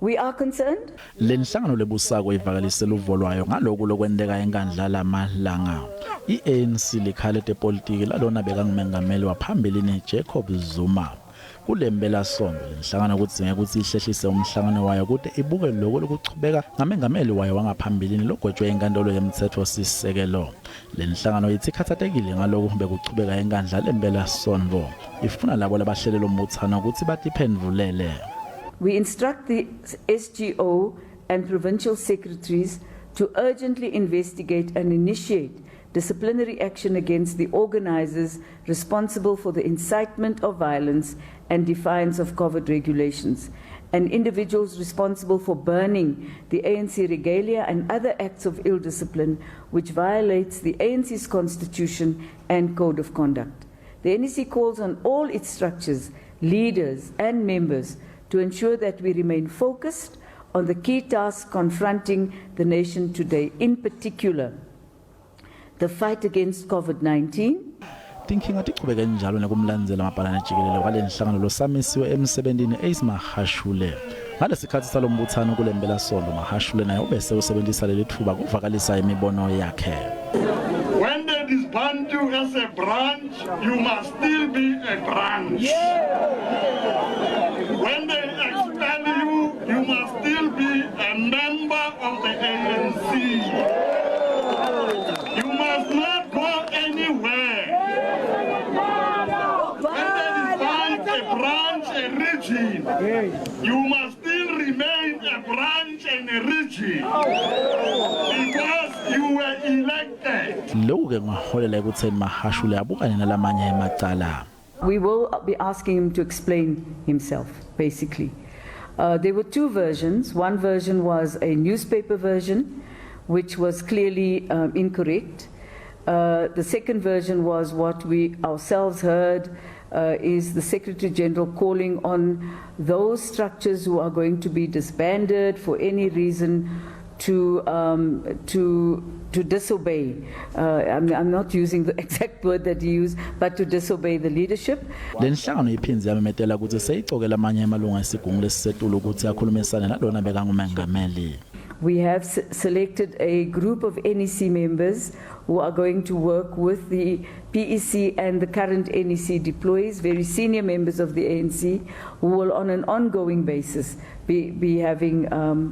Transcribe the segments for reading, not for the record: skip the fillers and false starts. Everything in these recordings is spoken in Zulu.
We are concerned. Lenhlangano lebusako ivakalisela uvo lwayo ngaloku lokwenteka eNkandla lamalanga. iANC likhale tepolitiki lalona bekangmengameli waphambilini Jacob Zuma. Kulemphelasontfo lenhlangano kudzinga ukuthi ihlehlise umhlangano wayo kude ibuke lokho lokuchubeka ngamengameli wayo wangaphambilini logwetshwe enkantolo yemthetho sisekelo. Lenhlangano ithi khathatekile ngalokho bekuchubeka eNkandla lemphelasontfo. Ifuna labo labahleli lomubutsano ukuthi batiphendvulele. We instruct the SGO and provincial secretaries to urgently investigate and initiate disciplinary action against the organizers responsible for the incitement of violence and defiance of COVID regulations, and individuals responsible for burning the ANC regalia and other acts of ill discipline which violates the ANC's constitution and code of conduct. The NEC calls on all its structures, leaders and members to ensure that we remain focused on the key tasks confronting the nation today, in particular, the fight against COVID-19. Thinking atiqhubeka njalo nekumlandzela amabhalane jikelele kwalenhlangano losamisiwe emsebentini eIsmahashule. Ngalesikhathi salombutsano kulemphelasontfo Mahashule naye ubese usebenzisa leli thuba kuvakalisa imibono yakhe. When they disband you as a branch, you must still be a branch. When they expel you, you must still be a member of the ANC. You must not go anywhere. When they disband a branch, a region, you must still remain a branch and a region because you were elected. Loku ngaholela ekutheni Mahashule abukane nalamanye amacala. We will be asking him to explain himself, basically. There were two versions. One version was a newspaper version, which was clearly incorrect. The second version was what we ourselves heard, is the Secretary General calling on those structures who are going to be disbanded for any reason to disobey. I'm not using the exact word that he used, but to disobey the leadership. Lenhlangano iphinze yamemetela ukuthi seyicokela amanye amalunga esigungu lesisetulu ukuthi akhulumisane nalona bekangumengameli. We have selected a group of NEC members who are going to work with the PEC and the current NEC deployees, very senior members of the ANC, who will on an ongoing basis be having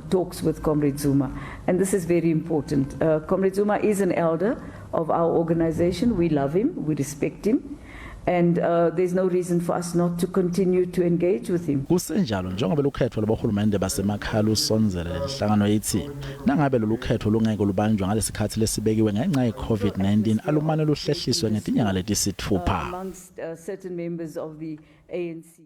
talks with Comrade Zuma. And this is very important. Comrade Zuma is an elder of our organization. We love him, we respect him. And there's no reason for us not to continue to engage with him. Kusenjalo njengoba lokhetho labohulumende basemakhaya lusonzele lenhlangano yithi nangabe lolukhetho lungeke lubanjwa ngalesikhathi lesibekiwe ngenxa ye-COVID-19 alumane luhlehliswe ngetinyanga letisithupha. Amongst certain members of the ANC.